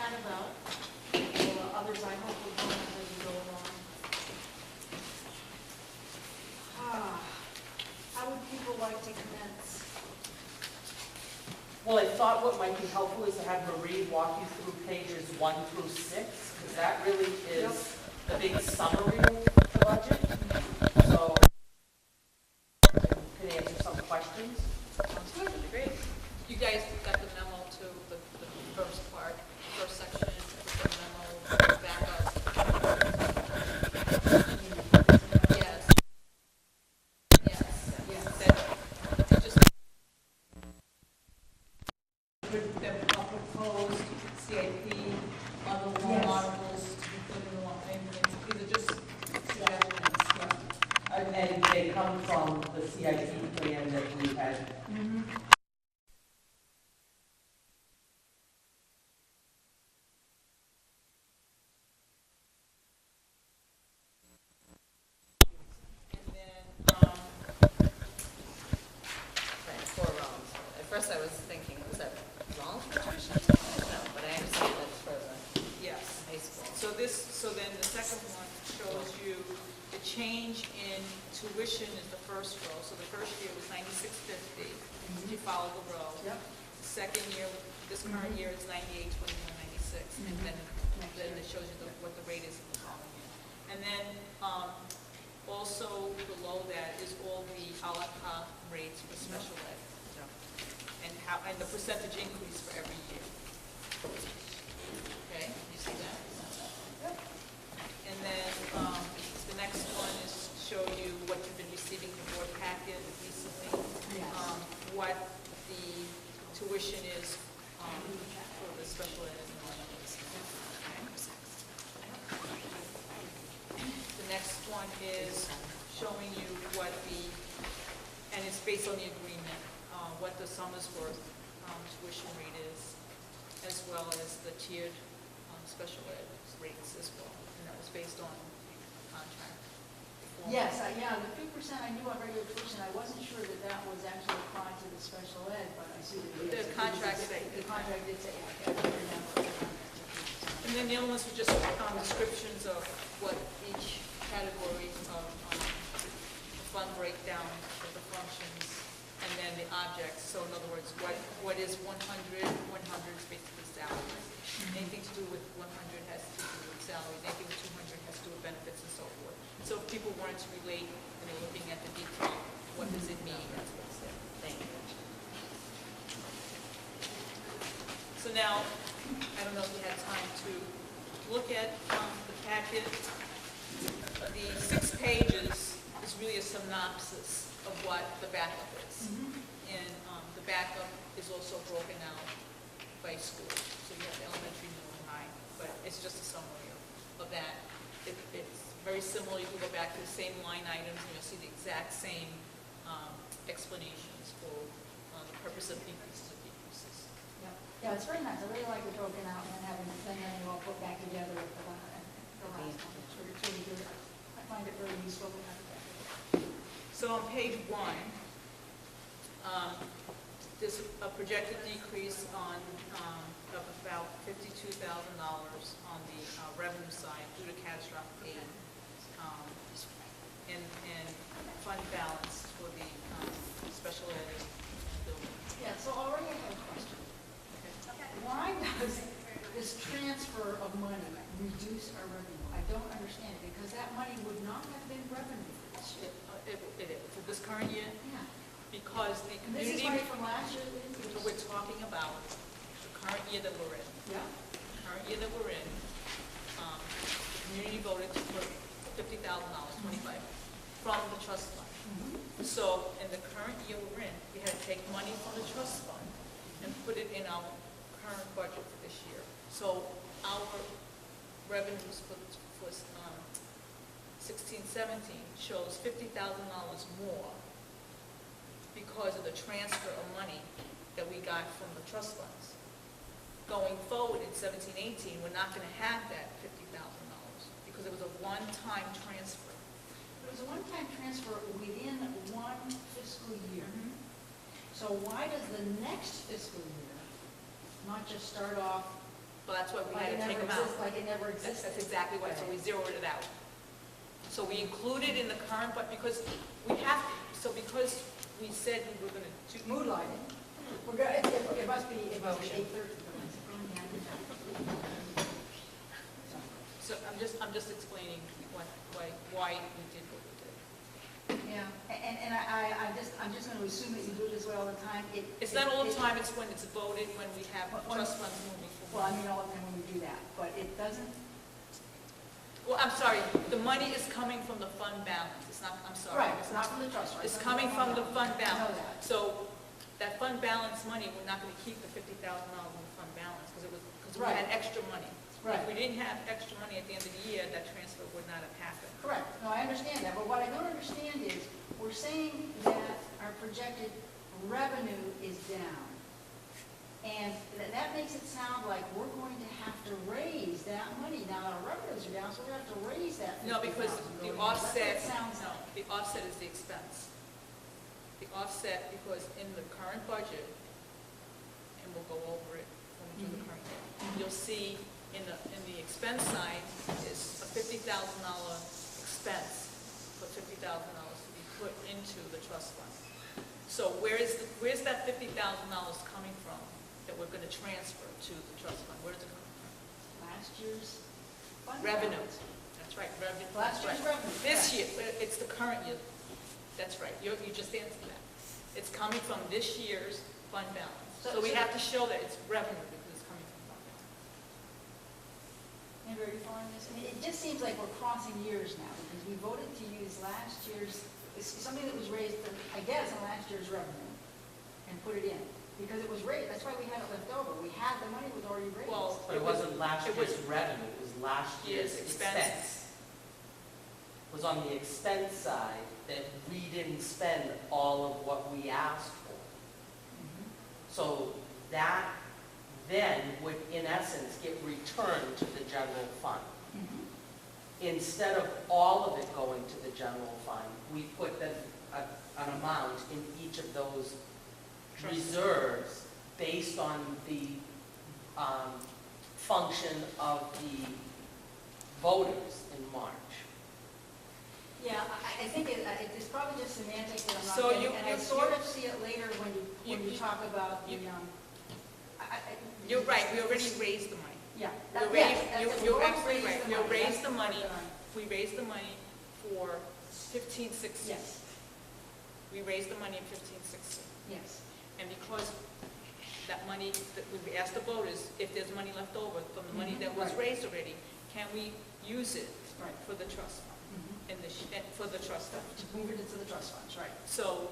chat about, or others I hope will join us as we go along. How would people like to commence? Well, I thought what might be helpful is to have Marie walk you through pages 1 through 6, because that really is the big summary of the budget. So, can answer some questions. Sounds good. Great. You guys got the memo to the first part, first section, the memo, backup. Yes. Yes. Yes. That just that proposed CIP, other warrant Yes. articles to be put in the law. These are just suggestions. And they come from the CIP plan that we had. And then, right, 4 rounds. At first I was thinking, was that rounds for tuition? No, but I understand that's for the Yes. high school. So then the second one shows you the change in tuition is the first row. So the first year was $96.50. You follow the row. Yep. The second year, this current year, it's $98.21.96, and then it shows you what the rate is in the following year. And then also below that is all the a la carte rates for special ed, and the percentage increase for every year. Okay, you see that? And then the next one is show you what you've been receiving in the board packet recently. Yes. What the tuition is for the special ed and all that. The next one is showing you what and it's based on the agreement, what the Summersworth tuition rate is, as well as the tiered special ed rates as well. And that was based on contract. Yes, yeah, the 2% I knew on regular tuition, I wasn't sure that that was actually applied to the special ed, but I see that it is. The contract The contract did say, okay, I remember. And then the other ones were just descriptions of what each category of fund breakdown of the functions, and then the objects. So in other words, what is 100? 100 is basically salary. Anything to do with 100 has to do with salary. Anything with 200 has to do with benefits and so forth. So if people wanted to relate and they're looking at the detail, what does it mean? That's what it's there. Thank you. So now, I don't know if you had time to look at the packet. The 6 pages is really a synopsis of what the backup is. And the backup is also broken out by school. So you have the elementary, middle, and high, but it's just a summary of that. It's very similar. You can go back to the same line items and you'll see the exact same explanations for the purpose of increases or decreases. Yeah, it's very nice. I really like it broken out and having the thing and all put back together at the last one. It's really good. I find it very useful to have it back. So on page 1, there's a projected decrease of about $52,000 on the revenue side due to catastrophic aid and fund balance for the special ed building. Yeah, so already I have a question. Why does this transfer of money reduce our revenue? I don't understand it, because that money would not have been revenue for this year. It is, for this current year, Yeah. because the And this is community, money from last year? so we're talking about the current year that we're in. Yeah. The current year that we're in, the community voted to put $50,000, 25, from the trust fund. So in the current year we're in, we had to take money from the trust fund and put it in our current budget for this year. So our revenues for 16-17 shows $50,000 more because of the transfer of money that we got from the trust funds. Going forward in 17-18, we're not going to have that $50,000 because it was a one-time transfer. It was a one-time transfer within one fiscal year. So why does the next fiscal year not just start off Well, that's why we Like had it to take never them out. exists, like it never That's existed. exactly why, so we zeroed it out. So we included in the current, but because we have to, so because we said we were gonna do. Mood lighting. We're gonna, it must be 8:30. So I'm just explaining why we did what we did. Yeah, and I'm just gonna assume that you do it this way all the time. It's not all the time, it's when it's voted, when we have trust funds moving Well, I forward. mean, all the time when we do that, but it doesn't, Well, I'm sorry, the money is coming from the fund balance, it's not, I'm sorry. right, it's not from the trust fund. It's coming from the fund I know balance. that. So that fund balance money, we're not gonna keep the $50,000 in the fund balance, because we Right. had extra money. Right. If we didn't have extra money at the end of the year, that transfer would not have happened. Correct, no, I understand that, but what I don't understand is, we're saying that our projected revenue is down. And that makes it sound like we're going to have to raise that money. Now, our revenues are down, so we have to raise that. No, because the $50,000 offset, That's what it sounds no, like. the offset is the expense. The offset, because in the current budget, and we'll go over it when we do the current year, you'll see in the expense side is a $50,000 expense, for $50,000 to be put into the trust fund. So where's that $50,000 coming from that we're gonna transfer to the trust fund? Where is it coming from? Last year's fund Revenue. balance. That's right, revenue. Last That's year's right. revenue. This correct. year, it's the current year. That's right, you just answered that. It's coming from this year's fund balance. So we have to show that it's revenue because it's coming from fund balance. Amber, are you following this? I mean, it just seems like we're crossing years now, because we voted to use last year's, something that was raised, I guess, in last year's revenue, and put it in, because it was raised, that's why we had it left over, we had, the money was already raised. Well, But it wasn't last it was- year's revenue, it was last year's Year's expense. expense. It was on the expense side that we didn't spend all of what we asked for. Mhm. So that then would, in essence, get returned to the general fund. Mhm. Instead of all of it going to the general fund, we put an amount in each of those Trust. reserves based on the function of the voters in March. Yeah, I think it's probably just semantic that I'm not So getting, you- and I you- sort of see it later when you you- talk about the, you- you're You're right, we already raised the money. Yeah. We that- already- yes, that's you- it. We've you're already absolutely right. We money. raised That's the money. part of We raised the money for 15-16. Yes, We raised the money in 15-16. yes. And because that money, that we asked the voters, if there's money left over from the money that was Right. raised already, can we use it Right. for the trust fund, Mhm. for the trust fund? To move it into the trust funds, right. So,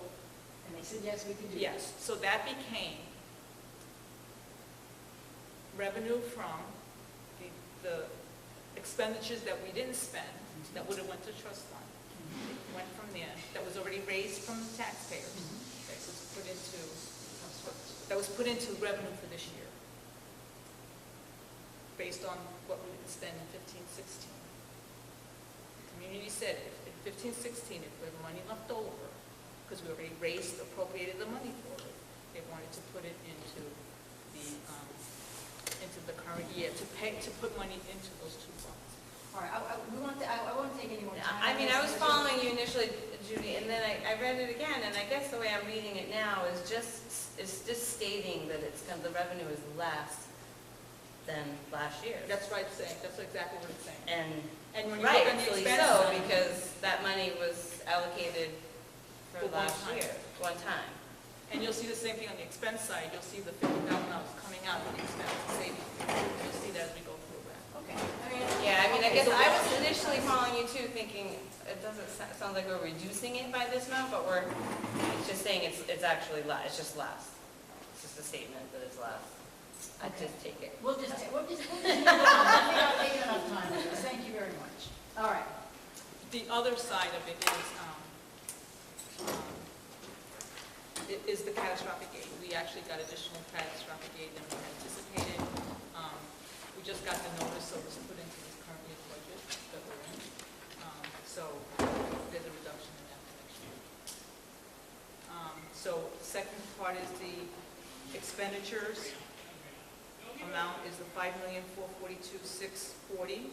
And they said, yes, we can do that. yes, so that became revenue from the expenditures that we didn't spend, that would have went to trust fund. Mhm. It went from there, that was already raised from the taxpayers, Mhm. that was put into revenue for this year, based on what we didn't spend in 15-16. The community said, if in 15-16, if we have money left over, because we already appropriated the money for it, they wanted to put it into the current year, to put money into those two funds. All right, I won't take any more time. I mean, I was following you initially, Judy, and then I read it again, and I guess the way I'm reading it now is just stating that the revenue is less than last year. That's right, saying, that's exactly what it's saying. And when you look on the Rightfully expense so, side, because that money was allocated for For one last time. year, one time. and you'll see the same thing on the expense side, you'll see the $50,000 coming out of the expense savings. You'll see that as we go through that. Okay. I mean, Yeah, I mean, I okay, guess so I was initially following you too, thinking, it doesn't sound like we're reducing it by this amount, but it's just saying it's actually less, it's just less. It's just a statement that it's less. I Okay. just take it. We'll just move on. We've not taken enough time on this. Thank you very much. All right. The other side of it is the catastrophic aid. We actually got additional catastrophic aid than we anticipated. We just got the notice, so it's put into this current year's budget that we're in. So there's a reduction in that for next year. So the second part is the expenditures amount is the $5,442,640,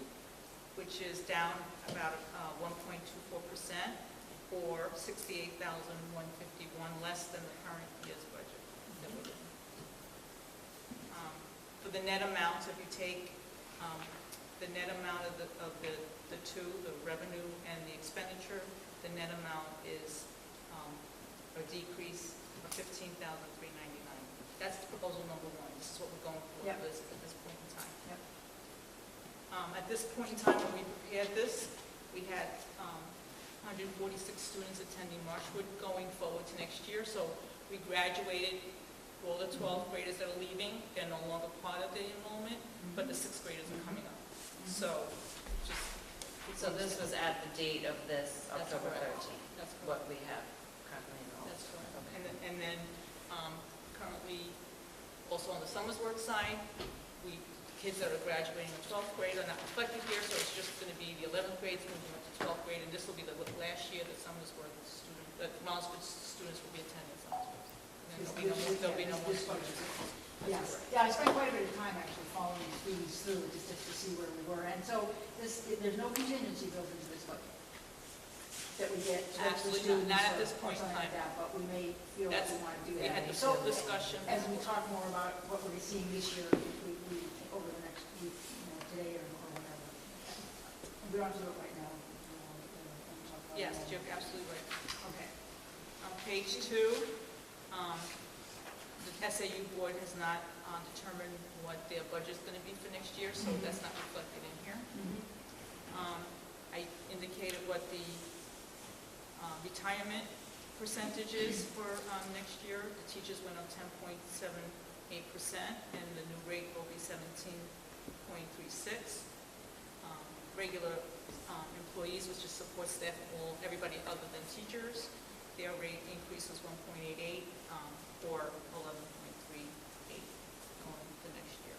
which is down about 1.24%, or $68,151 less than the current year's budget that we're in. For the net amount, if you take the net amount of the two, the revenue and the expenditure, the net amount is a decrease of $15,399. That's proposal number one. This is what we're going for Yep. at this point in time. Yep. At this point in time, when we prepared this, we had 146 students attending Marshwood going forward to next year. So we graduated all the 12th graders that are leaving. They're no longer part of the enrollment, but the 6th graders are coming up. So just. So this was at the date of this That's October correct. 13th, That's correct. what we have currently enrolled. That's correct. Okay. And then currently, also on the Summers Work side, kids that are graduating in 12th grade are not reflected here, so it's just going to be the 11th grades moving up to 12th grade, and this will be the last year that Summers Work students, that Rollinsford students will be attending Summers Work. And then there'll be no more students. Yes, yeah, I spent quite a bit of time actually following the students through it just to see where we were. And so there's no contingency built into this budget that we get to the Absolutely students. not at or this point in something like time. that, but we may feel like That's, we want to do we that. had this So discussion. as we talk more about what we're seeing this year, we over the next week, today or whatever. We don't have to do it right now. Talk about it Yes, now. you're absolutely right. Okay. On page 2, the SAU board has not determined what their budget's going to be for next year, so that's not reflected in here. I indicated what the retirement percentage is for next year. The teachers went up 10.78%, and the new rate will be 17.36. Regular employees, which is support staff, everybody other than teachers, their rate increase was 1.88, or 11.38 going to next year.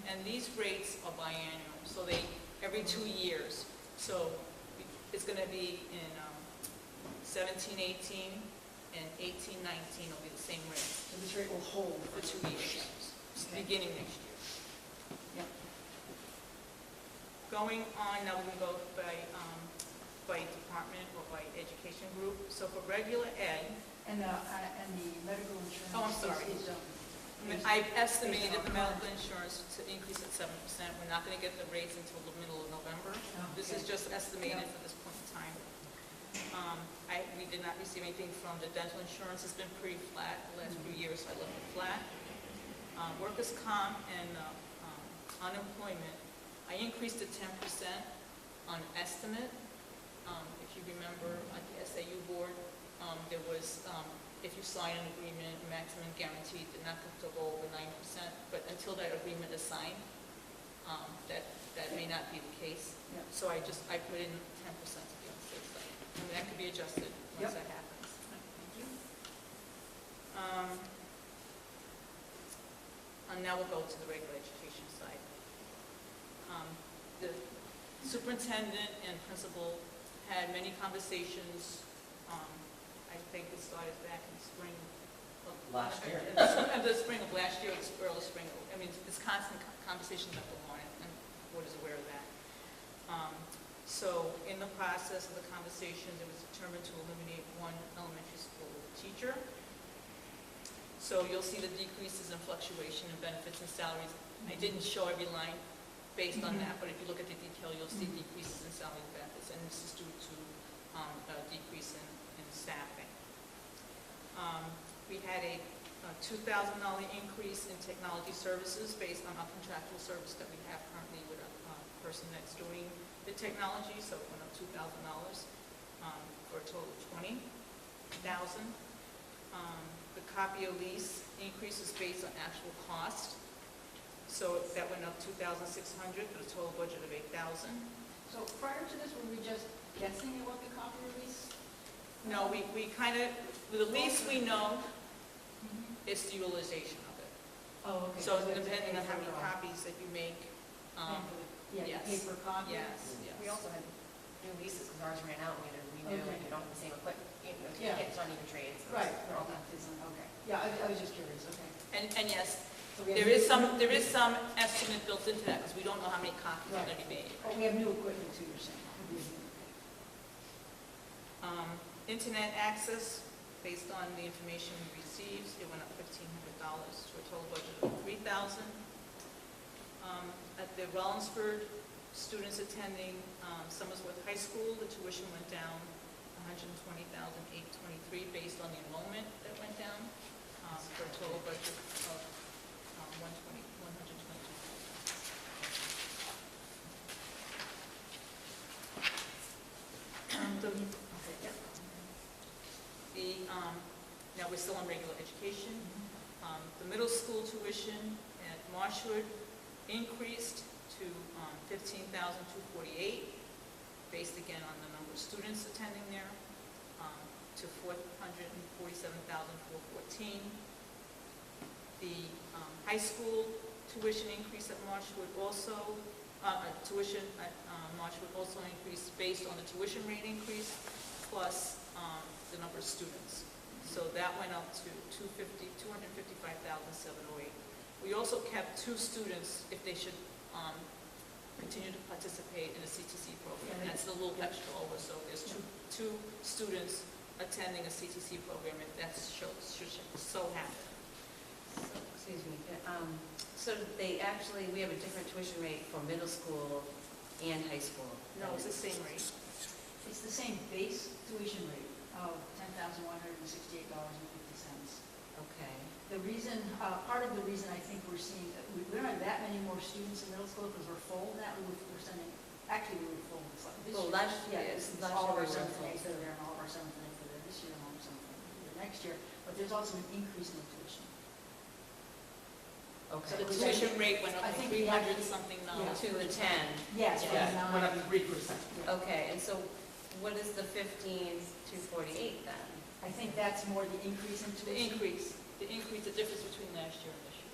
And these rates are biannual, so they, every 2 years. So it's going to be in 17-18 and 18-19 will be the same rates So this rate will hold for 2 years, Okay. beginning next year. Yep. Going on, now we're going to go by department or by education group. So for regular ed, And the medical insurance. Oh, I'm sorry. I estimated the medical insurance to increase at 7%. We're not going to get the rates until the middle of November. This is Okay. just estimated Yeah. for this point in time. We did not receive anything from the dental insurance. It's been pretty flat the last few years, so I left it flat. Workers' comp and unemployment, I increased to 10% on estimate. If you remember, at the SAU board, there was, if you sign an agreement, maximum guaranteed, they're not going to go over 9%, but until that agreement is signed, that may not be the case. Yep. So I put in 10% to be on the safe side. And that could be adjusted once Yep. that happens. Thank you. And now we'll go to the regular education side. The superintendent and principal had many conversations. I think it started back in spring of Last year. The spring of last year, it's early spring. I mean, it's constant conversations that go on, and the board is aware of that. So in the process of the conversations, it was determined to eliminate one elementary school teacher. So you'll see the decreases in fluctuation in benefits and salaries. I didn't show every line based on that, but if you look at the detail, you'll see decreases in salary and benefits, and this is due to a decrease in staffing. We had a $2,000 increase in technology services based on our contractual service that we have currently with a person that's doing the technology, so it went up $2,000 for a total of $20,000. The copier lease increase is based on actual cost, so that went up $2,600 for a total budget of $8,000. So prior to this, were we just guessing at what the copy release? No, we kind of, the least we know is the utilization of it. Oh, okay. So depending on how many copies that you make, Yeah, yes. the paper copy? yes, yes. We also had new leases because ours ran out and we had to renew Okay. and you don't have the same equipment, you Yeah. can't, it's not even trades. Right, All right, that. okay. Yeah, I was just curious, okay. And yes, So we have There is new- some estimate built into that, because we don't know how many copies are going to be made. Oh, we have new equipment too, you're saying? Internet access, based on the information we received, it went up $1,500 to a total budget of $3,000. At the Rollinsford students attending Summersworth High School, the tuition went down $120,823 based on the enrollment that went down, for a total budget of now we're still on regular education. The middle school tuition at Marshwood increased to $15,248, based again on the number of students attending there, to $447,414. The high school tuition increase at Marshwood also, tuition at Marshwood also increased based on the tuition rate increase, plus the number of students. So that went up to $255,708. We also kept 2 students if they should continue to participate in a CTC program. Yeah. That's a little extra over, so there's two students attending a CTC program, and that should so happen. Excuse me, so they actually, we have a different tuition rate for middle school and high school? No, it's the same rate. It's the same base tuition rate of $10,168.50. Okay. The reason, part of the reason I think we're seeing, we don't have that many more students in middle school because we're full now. We're sending, actually we were full this Well, year. last year, Yeah, it's last all of year our we were 7th and full. 8th are there, and all of our 7th and 8th are there this year, and all of 7th and 8th are there next year. But there's also an increase in the tuition. So Okay. the tuition rate went up I to think we have to- 300 something yeah. dollars. To the 10. Yes, Yeah. from Went up 9. 3%. Okay, and so what is the 15,248 then? I think that's more the increase in The tuition. increase, the difference between last year and this year.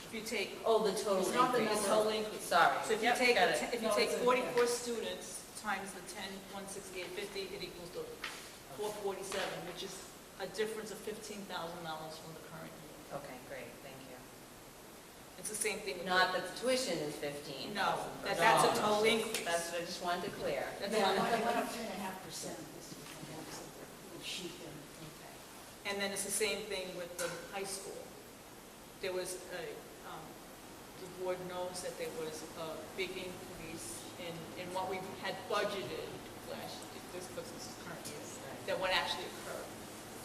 If you take, Oh, the total It's not the increase. number. total increase. Sorry. So if you Yep, take, got it. if you No, take it's a- 44 students times the 10,168.50, it equals to 447, which is a difference of $15,000 from the current year. Okay, great, thank you. It's the same thing with. Not that the tuition is 15. No, that's a No. total increase. That's what I just wanted to clear. That's Yeah, not- it went up 3.5% this year. That was a little sheet there. Okay. And then it's the same thing with the high school. There was a, the board knows that there was a big increase in what we had budgeted last year, this current year, that what actually occurred.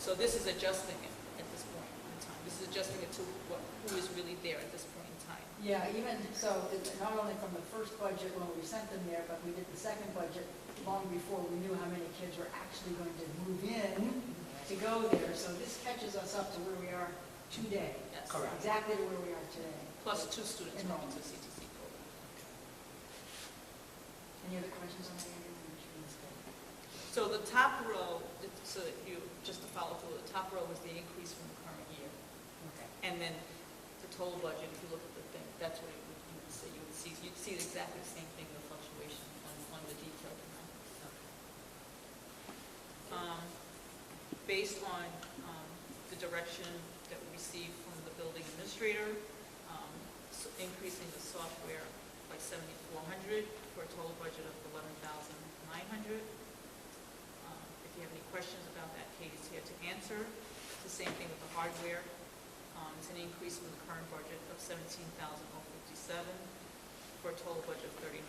So this is adjusting it at this point in time. This is adjusting it to who is really there at this point in time. Yeah, even so, not only from the first budget when we sent them there, but we did the second budget long before we knew how many kids were actually going to move in to go there. So this catches us up to where we are today. Yes. Correct. Exactly to where we are today. Plus 2 students going to the CTC program. Any other questions on that? So the top row, so that you, just to follow through, the top row was the increase from the current year. Okay. And then the total budget, if you look at the thing, that's what you would see. You'd see exactly the same thing, the fluctuation on the detailed amount. Based on the direction that we received from the building administrator, so increasing the software by $7,400 for a total budget of $11,900. If you have any questions about that, Katie's here to answer. It's the same thing with the hardware. It's an increase from the current budget of $17,057 for a total budget of $39,350.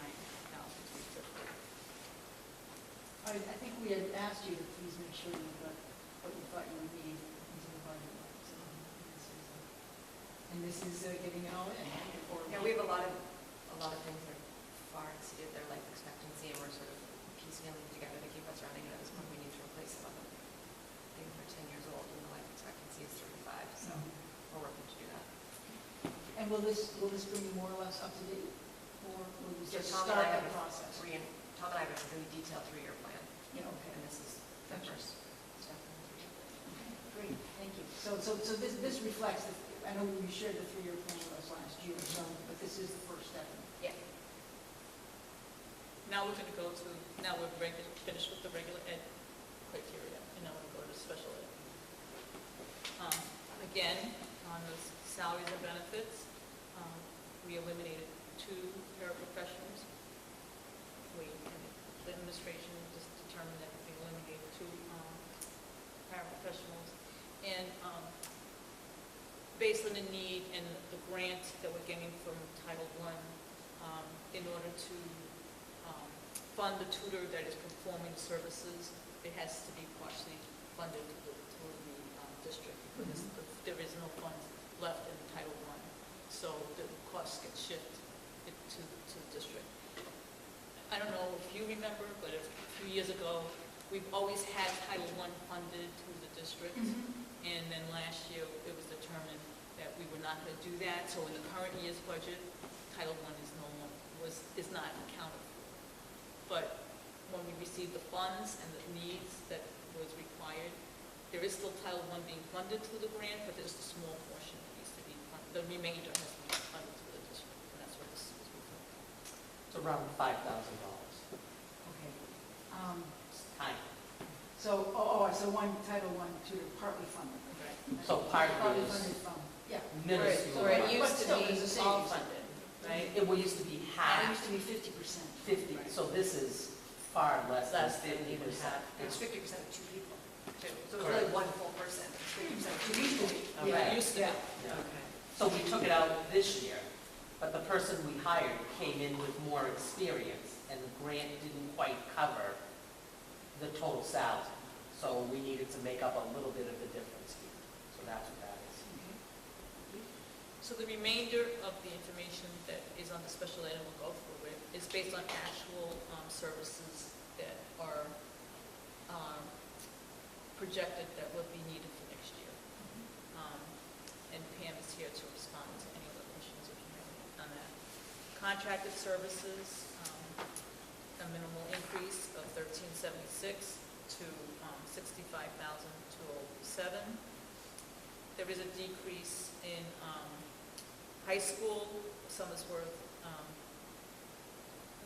I think we had asked you to please make sure you got what you thought you would need into the budget. So this is getting it all in. Yeah, we have a lot of things that far exceeded their life expectancy, and we're sort of piecemealing together to keep us running. And at this point, we need to replace some of them. Things are 10 years old, and the life expectancy is 35, so we're working to do that. And will this bring you more or less up to date? Or will you So just Tom and start I the have process? Tom and I have a really detailed 3-year plan, Yeah, okay. and this is the Gotcha. first step in the 3-year plan. Great, thank you. So this reflects, I know you shared the 3-year plan with us last year, but this is the first step. Yeah. Now we're going to go to, now we're finished with the regular ed criteria, and now we're going to go to special ed. Again, On the salaries and benefits, we eliminated 2 paraprofessionals. The administration just determined that we eliminated 2 paraprofessionals. And based on the need and the grant that we're getting from Title I, in order to fund the tutor that is performing services, it has to be partially funded through the district, because there is no funds left in Title I. So the costs get shifted to the district. I don't know if you remember, but a few years ago, we've always had Title I funded through the district. And then last year, it was determined that we were not going to do that. So in the current year's budget, Title I is not accounted for. But when we received the funds and the needs that was required, there is still Title I being funded through the grant, but there's a small portion that needs to be funded. The remainder has to be funded through the district, and that's what this is reflecting. It's around $5,000. Okay. Tiny. So, so one Title I tutor partly funded. Right. So part Partly is funded from, yeah. minuscule. Where it But used to still, there's a be all savings. funded, right? It used to be It half, used to be 50%. 50, so this is far less than Less than 50%. even half. It's 50% of 2 people, too. So it's Correct. really 1 full person. It's 50% of 2 It used to people. be. Okay. It used to be. Yeah. Yeah. Okay. So we took it out this year, but the person we hired came in with more experience, and the grant didn't quite cover the total salary. So we needed to make up a little bit of the difference here. So that's what that is. So the remainder of the information that is on the special ed and we'll go through it is based on actual services that are projected that will be needed for next year. And Pam is here to respond to any other questions if you have on that. Contracted services, a minimal increase of $1376 to $65,207. There is a decrease in high school, Somersworth,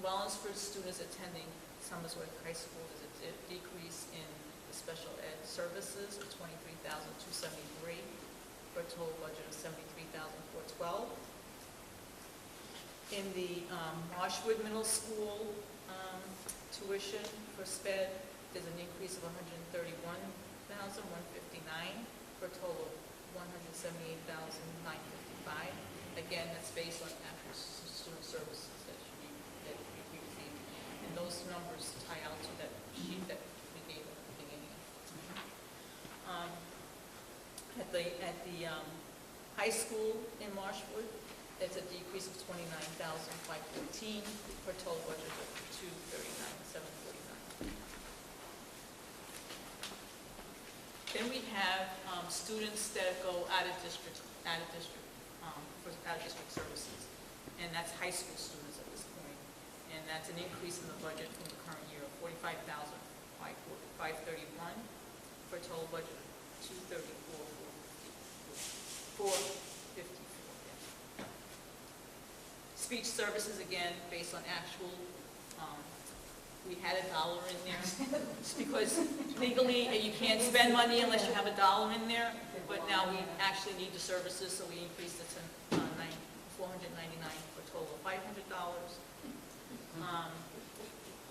Wallensford students attending Somersworth High School. There's a decrease in the special ed services of $23,273 for a total budget of $73,412. In the Marshwood Middle School tuition for SPED, there's an increase of $131,159 for a total of $178,955. Again, that's based on actual student services that we received. And those numbers tie out to that sheet that we gave at the beginning. At the high school in Marshwood, there's a decrease of $29,514 for a total budget of $239,749. Then we have students that go out of district services, and that's high school students at this point. And that's an increase in the budget from the current year of $45,531 for a total budget of $234,454. Speech services, again, based on actual, we had $1 in there. It's because legally, you can't spend money unless you have $1 in there, but now we actually need the services, so we increased it to $499 for a total of $500.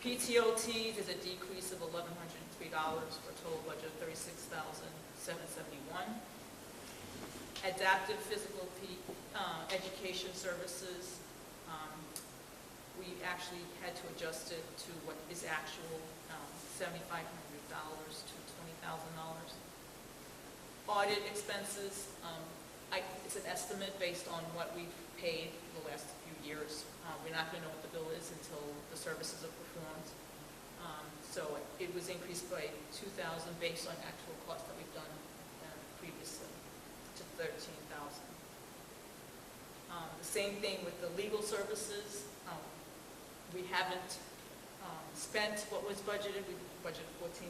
PTOT, there's a decrease of $1,103 for a total budget of $36,771. Adaptive physical education services, we actually had to adjust it to what is actual, $7,500 to $20,000. Audit expenses, it's an estimate based on what we've paid the last few years. We're not going to know what the bill is until the services are performed. So it was increased by $2,000 based on actual costs that we've done previously to $13,000. The same thing with the legal services. We haven't spent what was budgeted. We budgeted $14,000.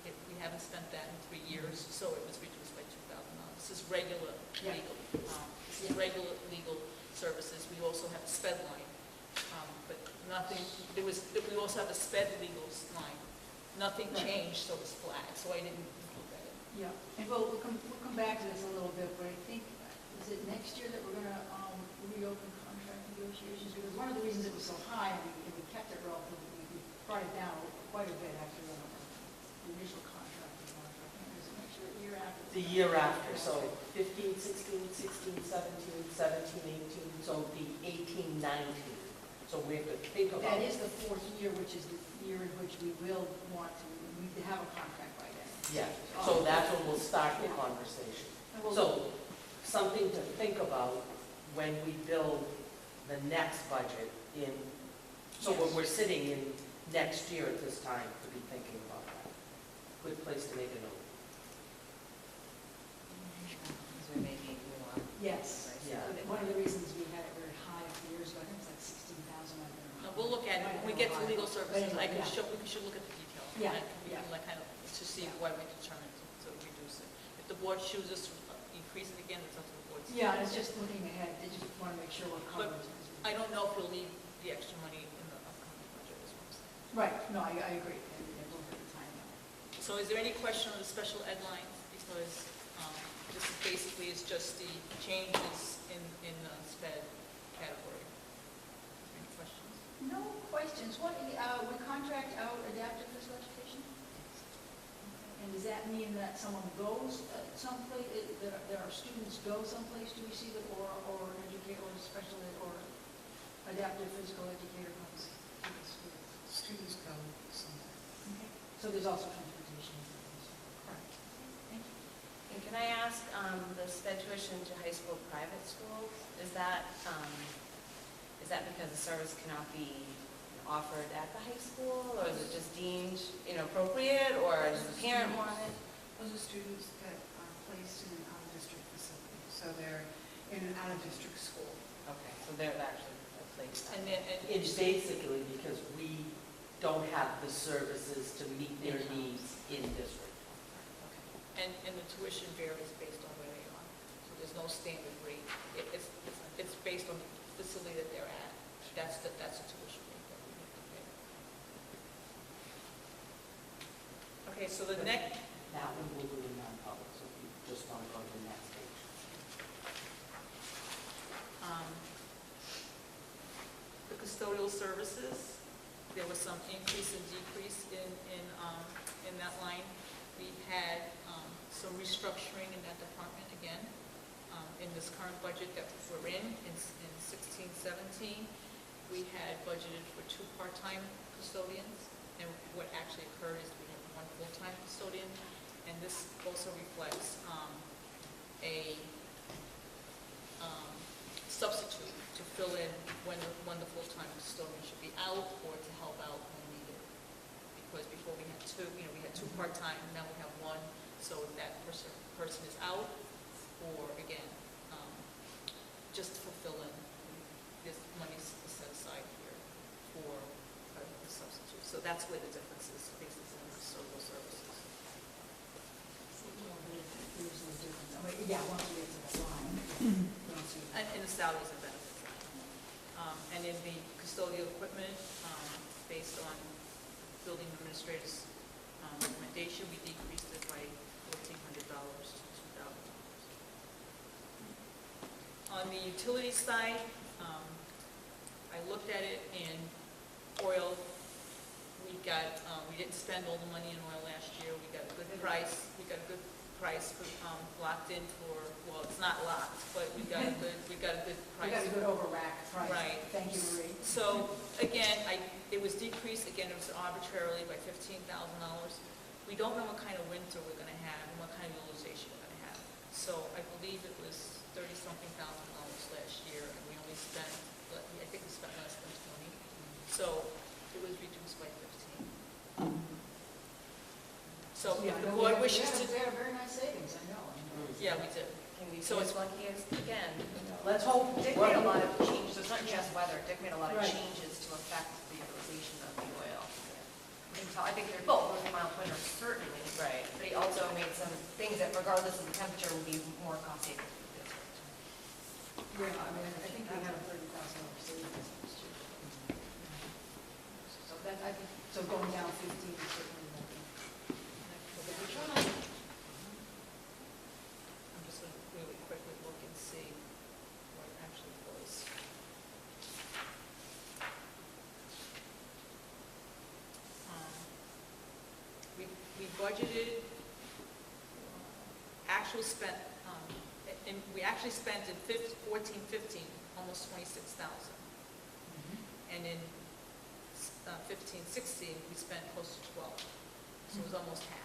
We haven't spent that in 3 years, so it was reduced by $2,000. This is regular legal. This is regular legal services. We also have a SPED line, but nothing. We also have a SPED legals line. Nothing changed, so it was flat. So I didn't include that in. Yeah, and we'll come back to this a little bit, but I is it next year that we're gonna, reopen contract negotiations? Because one of the reasons it was so high, and we kept it relatively, we brought it down quite a bit after the initial contract. Is it next year, or the year after? The year after, so 15, 16, 16, 17, 17, 18, so the 18, 19. So we have to think about. That is the fourth year, which is the year in which we will want to, we need to have a contract by then. Yeah, so that's when we'll start the conversation. And we'll- So, something to think about when we build the next budget in, so when Yes. we're sitting in next year at this time, to be thinking about that. Good place to make a note. Because we may need more. Yes. Yeah. One of the reasons we had it very high a few years ago, I think it was like 16,000. I don't know. We'll look at it, when we get to legal services, But I anyway, can yeah. show, we should look at the details. Yeah, We can like kind of, to see why we determined to reduce it. If the board chooses to increase it again, it's up to the board. Yeah, it's just looking ahead, they just want to make sure we're covered. I don't know if we'll need the extra money in the upcoming budget, is what I'm saying. Right, no, I agree, and we'll look at the timing. So is there any question on the special ed line? Because this basically is just the changes in the SPED category. Is there any questions? No questions, what, we contract out adaptive physical education? And does that mean that someone goes someplace, that our students go someplace to receive it, or an educator, or a special ed, or adaptive physical educator comes to the school? Students go somewhere. Okay. So there's also transportation. Correct. Thank you. And can I ask, the sped tuition to high school private schools, is that because the service cannot be offered at the high school, or is it just deemed inappropriate, or does the parent want it? Those are students that are placed in an out-of-district facility, so they're in an out-of-district school. Okay, so they're actually a place. And then, It's basically because we don't have the services to meet their needs in district. Okay. and the tuition varies based on where they are. So there's no standard rate. It's based on the facility that they're at. That's the tuition rate that we need to pay. Okay, so the next, That one will do in non-public, so if you just want to go to the next page. the custodial services, there was some increase and decrease in that line. We had some restructuring in that department again, in this current budget that we're in 16, 17. We had budgeted for 2 part-time custodians, and what actually occurred is we had 1 full-time custodian, and this also reflects a substitute to fill in when the full-time custodian should be out, or to help out when needed. Because before we had 2, we had 2 part-time, now we have 1, so if that person is out, or again, just to fulfill in, this money is set aside here for the substitute. So that's where the difference is, basically in the custodial services. Yeah, once we get to the line. And in the salaries and benefits line. And in the custodial equipment, based on building administrator's recommendation, we decreased it by $1,400 to $2,000. On the utility side, I looked at it in oil. We didn't spend all the money in oil last year. We got a good price. Locked in for, well, it's not locked, but we got a good We price. got a good over-rack price. Right. Thank you, Marie. So, again, it was decreased, again, it was arbitrarily by $15,000. We don't know what kind of winter we're gonna have and what kind of utilization we're gonna have. So I believe it was $30-something thousand last year, and we only spent, I think we spent less than 20. So it was reduced by 15. So if the board wishes to, We had a very nice savings, I know. yeah, we did. Can we So be it's- as lucky as again? Let's hope. Dick made a lot of changes, so it's not just weather, Dick made a lot of Right. changes to affect the utilization of the oil. I think they're both really mild winter, certainly. Right. But he also made some things that regardless of the temperature would be more cost savings for the district. Yeah, I mean, I think we had a $30,000 savings last year. So that, I think, so going down 15 is certainly nothing. Okay, we're trying. I'm just going to really quickly look and see. budgeted, actual spent, and we actually spent in 14-15, almost 26,000. And in 15-16, we spent close to 12, so it was almost half.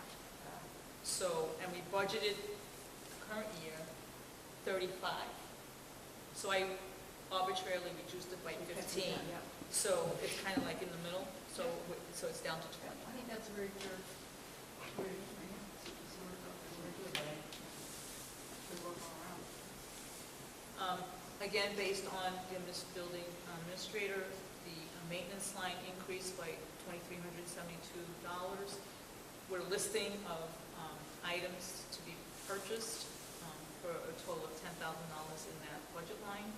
So, and we budgeted the current year 35. So I arbitrarily reduced it by 15. Yeah. So it's kind of like in the middle, so it's down to 20. I think that's a very fair, very, very good, right? Good work all around. Again, based on the building administrator, the maintenance line increased by $2,372. We're listing of items to be purchased for a total of $10,000 in that budget line.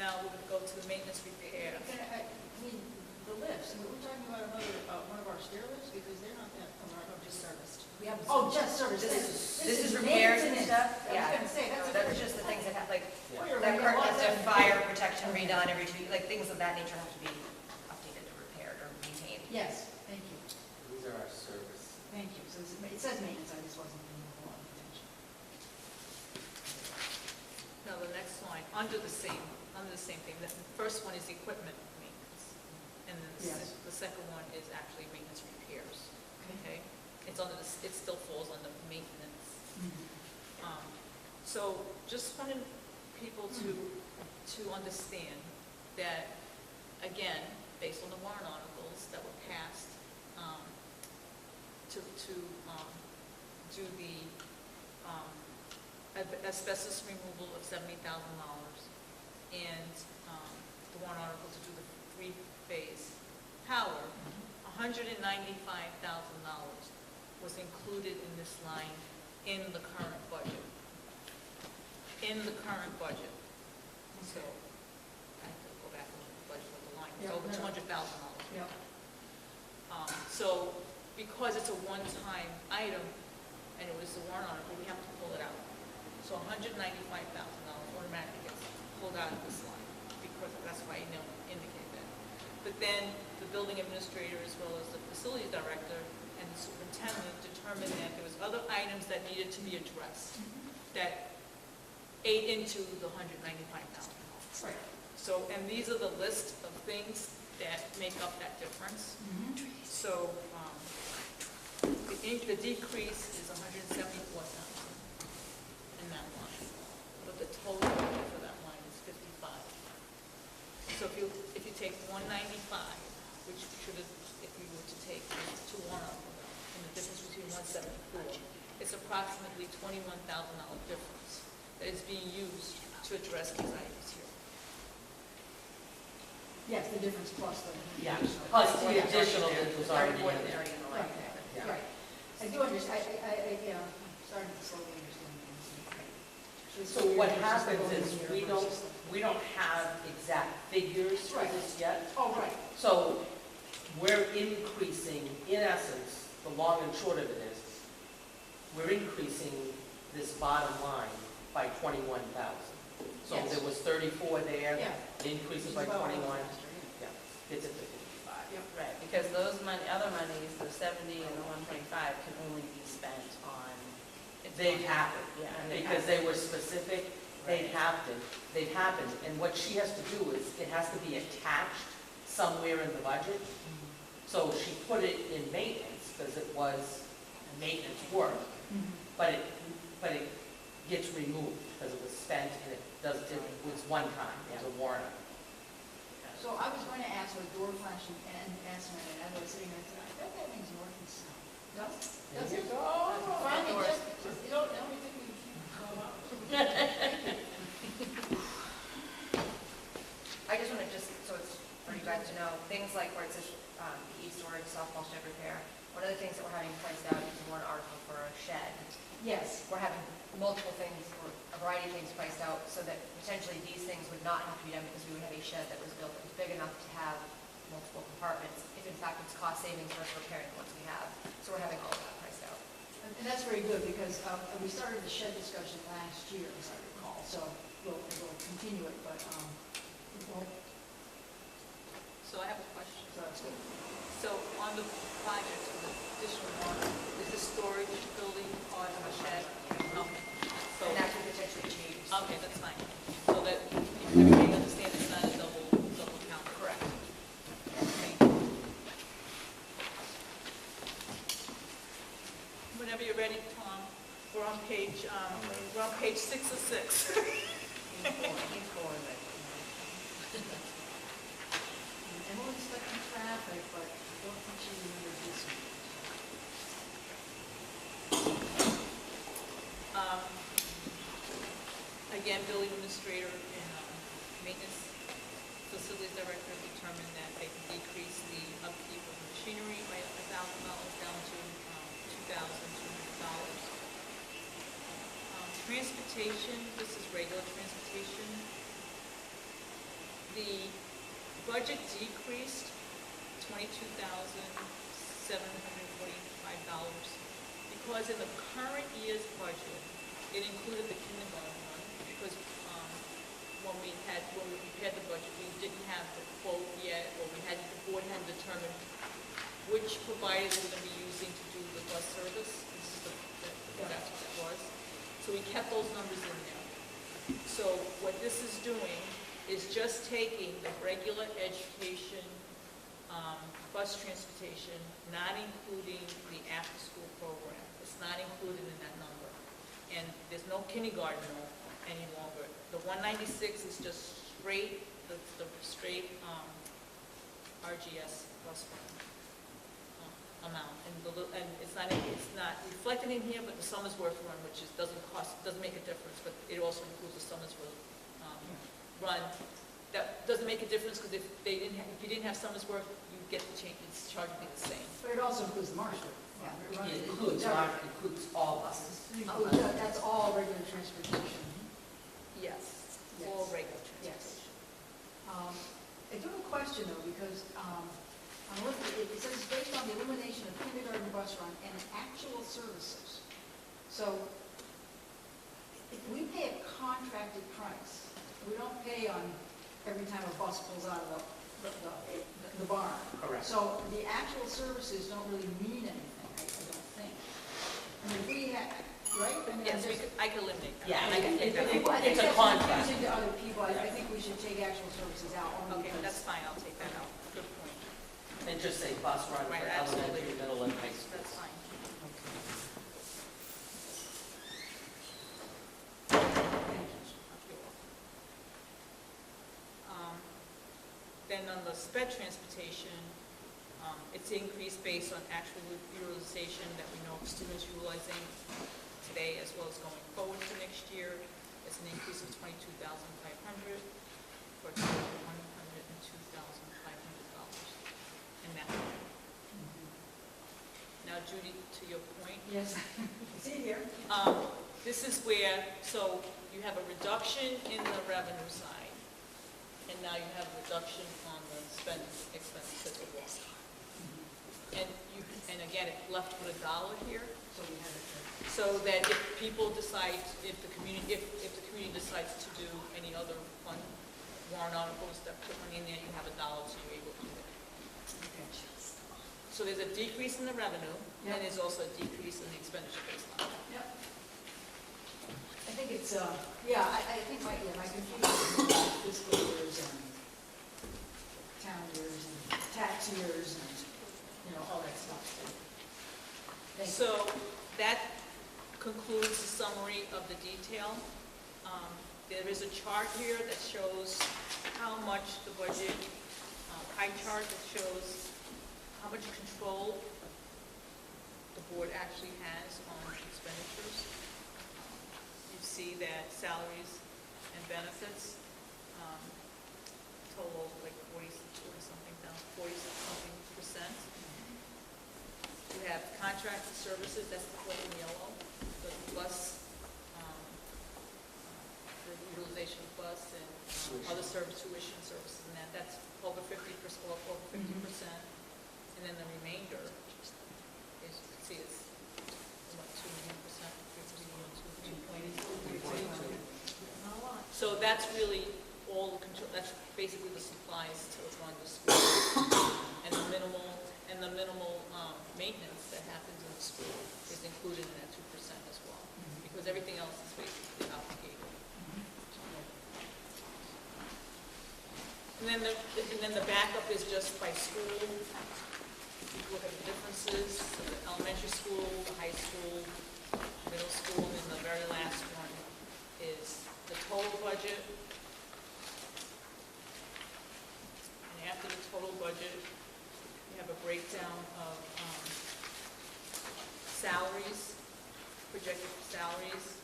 Now we're going to go to the maintenance repair. I mean, the lifts, we're talking about another, one of our stair lifts, because they're not that, Just serviced. We have. oh, just service. This is repairs and maintenance. stuff, I was yeah. gonna say, that's a That's very- just the things that have, like, Oh, you're that right, curtain yeah, has to well, fire protection redone every 2, like, things of that nature have to be updated or repaired or maintained. Yes, thank you, These are our service. thank you. So it says maintenance, I just wasn't paying a lot of attention. Now the next line, under the same thing, the first one is equipment maintenance. And then Yes. the second one is actually maintenance repairs, Okay. okay? It's under the, it still falls under maintenance. Mm-hmm. So just wanted people to understand that, again, based on the warrant articles that were passed, to do the asbestos removal of $70,000 and the warrant article to do the 3-phase power, $195,000 was included in this line in the current budget. In the current budget. So, I have to go back and look at the budget of the line, it's Yeah, over no. $200,000. Yeah. So, because it's a one-time item, and it was the warrant article, we have to pull it out. So $195,000 automatically gets pulled out of this line, because that's why I indicate that. But then, the building administrator, as well as the facilities director and the superintendent, determined that there was other items that needed to be addressed, that ate into the $195,000. Right. So, and these are the list of things that make up that difference. So, the decrease is $174,000 in that line, but the total for that line is $55. So if you take 195, which should have, if you were to take these two articles, and the difference between 174, it's approximately $21,000 difference that is being used to address these items here. Yes, the difference plus the. Yeah, plus the additional that was already in It's there. already in the Right, line. Yeah. right. I do understand, I'm starting to slowly understand things. So what happens is, we don't have exact figures for Right. this yet. Oh, right. So we're increasing, in essence, the long and short of it is, we're increasing this bottom line by 21,000. So Yes. there was 34 there, Yeah. increases by 21, yeah, gets it to 55. Yeah. Right, because those other monies, the 70 and the 125, can only be spent on. They've happened, Yeah, and they because have- they were specific, they've happened, and what she has to do is, it has to be attached somewhere in the budget. So she put it in maintenance, because it was maintenance work, but it gets removed, because it was spent, and it was one time, it was a warrant. So I was going to ask with door flashing and asking, and I was sitting there, I said, I bet that means north and south. Does it? Finally, just, you don't, only thing we go up. I just want to so it's for you guys to know, things like where it says PE storage, softball shed repair, one of the things that we're having priced out is one article for a shed. Yes. We're having multiple things, or a variety of things priced out, so that potentially these things would not have to be done because we would have a shed that was built that was big enough to have multiple compartments, if in fact it's cost savings versus repairing the ones we have. So we're having all of that priced out. And that's very good, because we started the shed discussion last year, as I recall, so we'll continue it, but, it won't, So I have a question. so that's good. So on the project, for the Emily's stuck in traffic, but I don't think she remembers this one. Again, building administrator and maintenance facilities director determined that they can decrease the upkeep of machinery by $1,000 down to $2,200. Transportation, this is regular transportation. The budget decreased $22,745 because in the current year's budget, it included the kindergarten one, because when we prepared the budget, we didn't have the quote yet, or the board hadn't determined which providers we're going to be using to do the bus service. That's what it was. So we kept those numbers in there. So what this is doing is just taking the regular education bus transportation, not including the after-school program. It's not included in that number. And there's no kindergarten any longer. The 196 is just straight, the straight RGS bus fund amount. And it's not reflected in here, but the Summersworth run, which doesn't make a difference, but it also includes the Summersworth run. That doesn't make a difference because if you didn't have Summersworth, you get the change. Its charge would be the same. But it also includes the Marshall. It includes all buses. Oh, that's all regular transportation. Yes, Yes. all regular Yes. transportation. I do have a question though, because it says it's based on the elimination of kindergarten bus run and actual services. So if we pay a contracted price, we don't pay on every time a bus pulls out of the barn. Correct. So the actual services don't really mean anything, I don't think. I mean, if we had, right? I mean, Yes, I can eliminate that. Yeah, I can take that I out. think It's a that's contract. confusing to other people. I think we should take actual services out only Okay, because. that's fine, I'll take that out. Good point. And just say bus run for Right, absolutely. elementary, middle, and high school. That's fine. Then on the sped transportation, it's increased based on actual utilization that we know students utilizing today as well as going forward to next year. It's an increase of $22,500 for a total of $102,500 in that line. Now, Judy, to your point, Yes, see here. this is where, so you have a reduction in the revenue side, and now you have a reduction on the expenses at the wall. And again, it left with $1 here, So we have it. so that if people decide, if the community decides to do any other fund warrant articles that put money in there, you have $1, so you're able to do it. So there's a decrease in the revenue, and Yep. there's also a decrease in the expenditure baseline. Yep. I think it's, I think my confusion is fiscal years and town years and tax years and, all that stuff. Thank you. So that concludes the summary of the detail. There is a chart here that shows how much the budget, pie chart that shows how much control the board actually has on expenditures. You see that salaries and benefits total like 40-something%. You have contracted services, that's the whole in yellow, the bus, the utilization of bus and other service, tuition services, and that's over 50%, and then the remainder is, you can see it's what, 2%, 2.82. Not a lot. So that's really all the control, that's basically the supplies to run the school. And the minimal maintenance that happens in the school is included in that 2% as well, because everything else is basically obligated. And then the backup is just by school. You look at the differences, so the elementary school, the high school, middle school, and the very last one is the total budget. budget, we have a breakdown of salaries, projected salaries.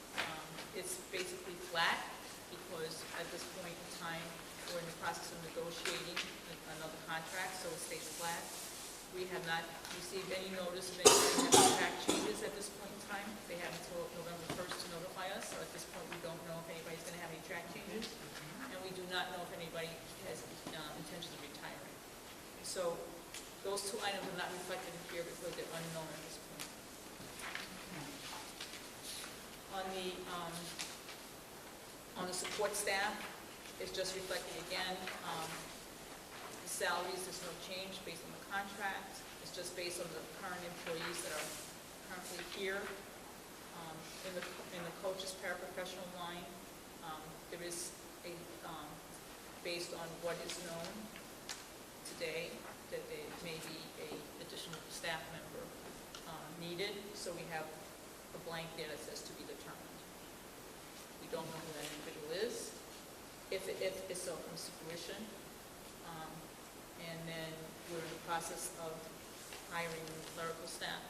It's basically flat because at this point in time, we're in the process of negotiating another contract, so it stays flat. We have not received any notice of any track changes at this point in time. They have until November 1st to notify us, so at this point, we don't know if anybody's going to have any track changes. And we do not know if anybody has intentions of retiring. So those two items are not reflected here because they're unknown at this point. On the support staff, it's just reflecting again, the salaries, there's no change based on the contract. It's just based on the current employees that are currently here. In the coaches paraprofessional line, there is a, based on what is known today, that there may be a additional staff member needed. So we have a blank there that says to be determined. We don't know who that individual is, if it's so comes to fruition. And then we're in the process of hiring clerical staff,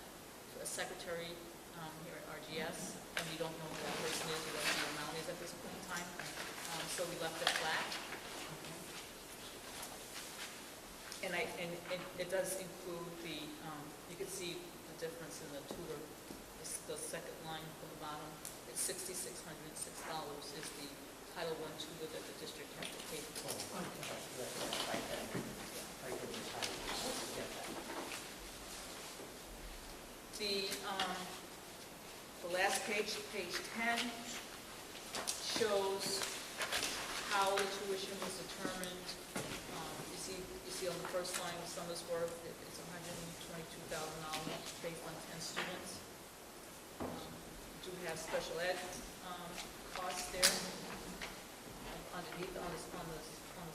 a secretary here at RGS, and we don't know who that person is or what the amount is at this point in time. So we left it flat. And it does include the, you can see the difference in the tutor, the second line from the bottom. It's $6,606 is the Title I tutor that the district has to pay for. The last page, page 10, shows how the tuition was determined. You see on the first line, the summer's worth, it's $122,000 based on 10 students. We do have special ed costs there underneath on the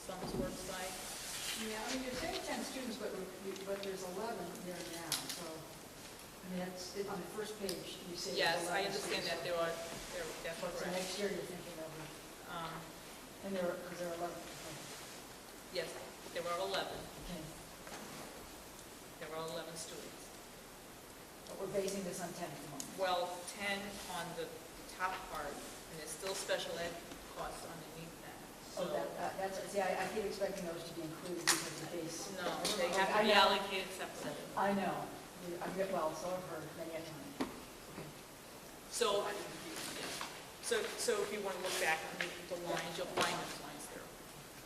summer's work side. Yeah, I mean, you're saying 10 students, but there's 11 there now, so, I mean, that's, on the first page, you say. Yes, I 11 understand students. that that's But so correct. next year you're thinking of, and because there are 11. Yes, there were 11. Okay. There were 11 students. But we're basing this on 10 at the moment. Well, 10 on the top part, and there's still special ed costs underneath that. Oh, So, that's, see, I keep expecting those to be included because the base. no, they have to be allocated separately. I know. Well, so I've heard many a time. Okay. So if you want to look back on the lines, you'll find those lines there.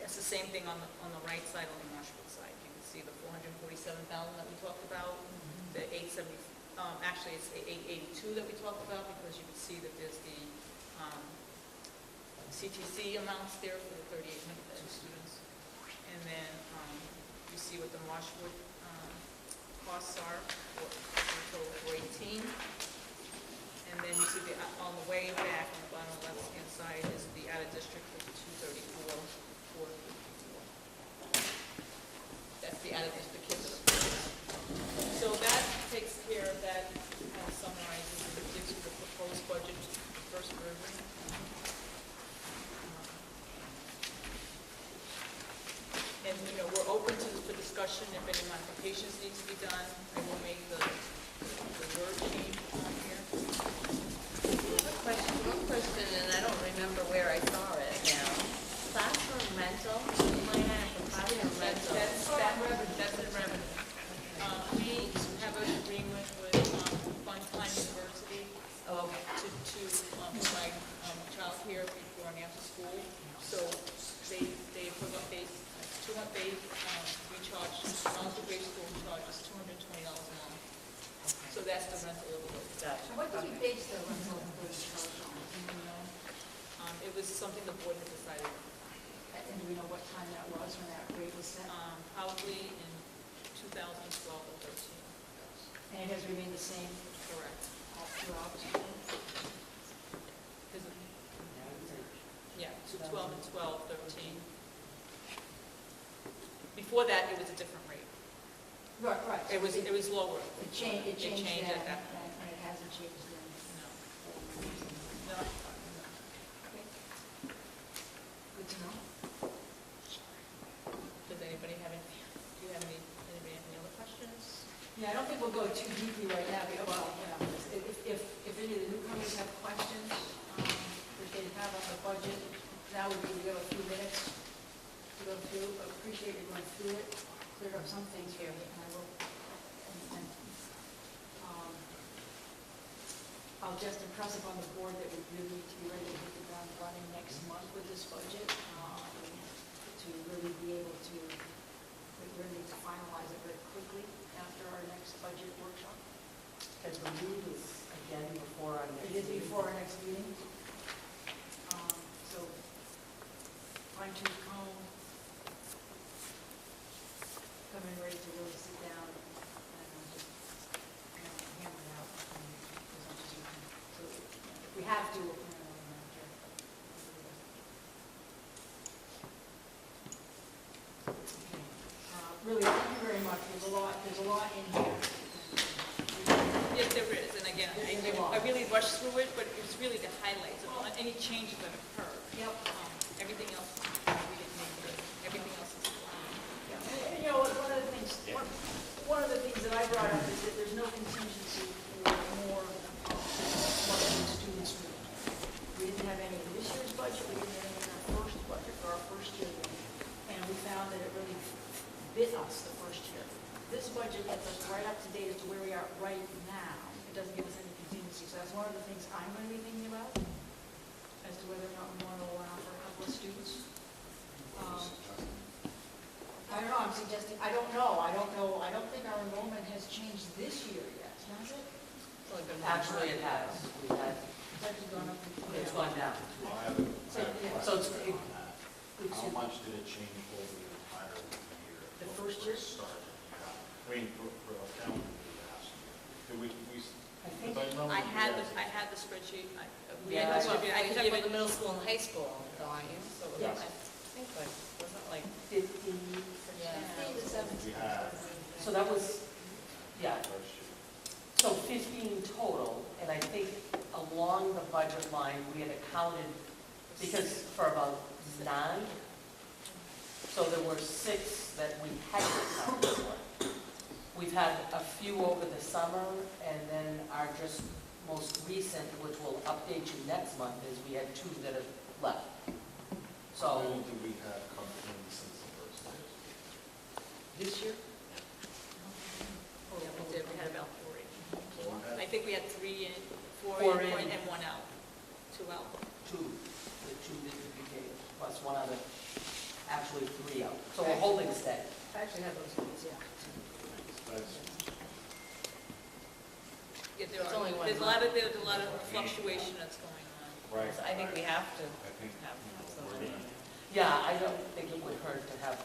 It's the same thing on the right side, on the Marshwood side. You can see the $447,000 that we talked about, the 870, actually it's 882 that we talked about, because you can see that there's the CTC amounts there for the 3,802 students. And then you see what the Marshwood costs are for total 18. And then you see on the way back on the bottom left-hand side is the out-of-district of 234, 454. That's the out-of-district kids. So that takes care of that, kind of summarizes and gives you the proposed budget, the first version. And, we're open for discussion if any modifications need to be done. I will make the word change on here. One question, and I don't remember where I saw it now. Classroom rental, line item for classroom rental. That's in revenue. We have an agreement with Funtime University Oh, okay. to provide childcare before and after school. So they recharge, Monster Grade School charges $220 a month. So that's the rental of the building. Gotcha. What do we base the rental of the charge on? Do we know? It was something the board had decided, And do we know what time that was when that rate was set? probably in 2012 or 13. And it has remained the same Correct. all throughout? Yeah, 2012 and 12, 13. Before that, it was a different rate. Right. It was lower. It changed It changed then, at that and it hasn't changed then. No. No. Okay. Good to know. Does anybody have any, do you have any Yeah, I don't think we'll go too deeply right now, because, well, you know, if any of the newcomers have questions that they have on the budget, now we have a few minutes to go through. I appreciate you going through it, cleared up some things here, and I will, and, I'll just impress upon the board that we really need to be ready to hit the ground running next month with this budget, to really be able to, we really need to finalize it very quickly after our next budget workshop. I believe it's again before our next It is meeting. before our next meeting. So, fine tooth comb, come in ready to really sit down and just, you know, hammer it out as much as you can. So, if we have to, we'll plan on it after. Okay. Really, thank you very much. There's a lot in here. Yes, there is, and again, I really rushed through it, but it's really the highlights of any changes that occur. Yep. Everything else, we didn't make it, everything else is. And, you know, one of the things that I brought up is that there's no contingency for more students. We didn't have any in this year's budget, we didn't have any in our first budget for our first year. And we found that it really bit us the first year. This budget gets us right up to date as to where we are right now. It doesn't give us any contingency, so that's one of the things I'm going to be thinking about, as to whether or not we want to allow for a couple of students. I don't know, I'm suggesting, I don't know, I don't think our enrollment has changed this year yet, has it? It's only been Actually, it has. We had, It's actually gone up. it's gone down. Well, I have a So it's, question on that. How much did it change over the entire year? The first year? Started, yeah. I mean, for a calendar year last year. Did we, I think, I had the spreadsheet, we Yeah, had the that's spreadsheet, I I can talk give about it, the middle school and high school, though, aren't you? So it was, Yes. I think like, wasn't it like, 15, yeah. 15 to 17. we had so that was, yeah, first year. so 15 total, and I think along the budget line, we had accounted, because for about 9, so there were 6 that we had accounted for. We've had a few over the summer, and then our just most recent, which we'll update you next month, is we had 2 that have left. How So many did we have come in since the first day? this year, yeah, we did, we had about 40. So we had- I think we had 3 in, 4 4 in, in. and 1 out, 2 out. 2, the 2 that we gave, plus 1 other, actually 3 out. So we're holding steady. I actually have those ones, yeah. That's- Yeah, It's only one there's a lot of fluctuation that's going on. Right. So I think we have to I think have some we're money. gonna- Yeah, I don't think it would hurt to have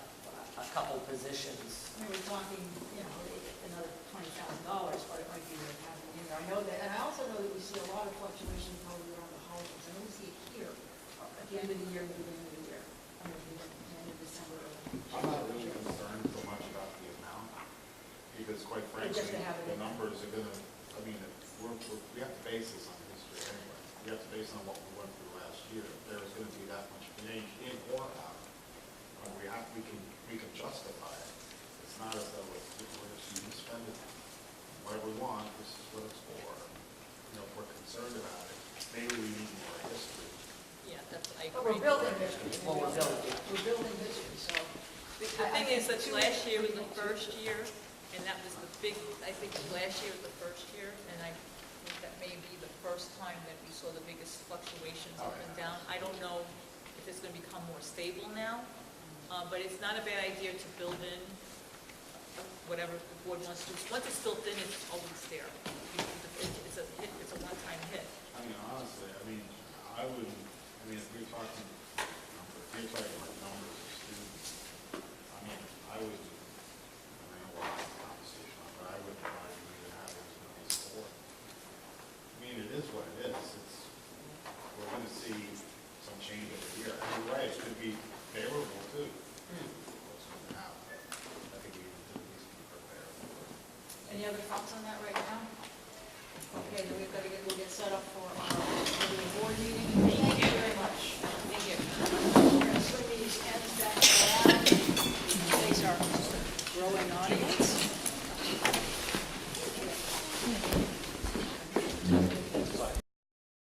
a couple positions. I mean, we're talking, you know, another $20,000, but it might be worth having in there. I know that, and I also know that we see a lot of fluctuation probably around the holidays. I know we see it here at the end of the year, and the beginning of the year. I mean, the end of December. I'm not really concerned so much about the amount, because quite frankly, just to have it the in. numbers are gonna, I mean, we have to base this on history anyway. We have to base it on what we went through last year. If there's gonna be that much change in or out, we can justify it. It's not as though it's, we're just spend it whatever we want, this is what it's for. You know, if we're concerned about it, maybe we need more history. Yeah, that's, I But agree. we're building history. Well, we're building. We're building history, so. The thing is that last year was the first year, and that was the big, I think last year was the first year, and I think that may be the first time that we saw the biggest fluctuations up and down. I don't know if it's gonna become more stable now, but it's not a bad idea to build in whatever the board wants to. Once it's built in, it's always there. It's a hit, it's a one-time hit. I mean, honestly, I wouldn't, if you're talking about numbers of students, I would, I know we'll have a conversation on, but I wouldn't mind even having as many as 4. It is what it is. We're gonna see some change every year. And you're right, it could be favorable too. What's gonna happen, but I think we need to at least be prepared for it. Any other thoughts on that right now? Okay, then we'll get set up for our regular board meeting. Thank you very much. Thank you. We're going to swing these ends back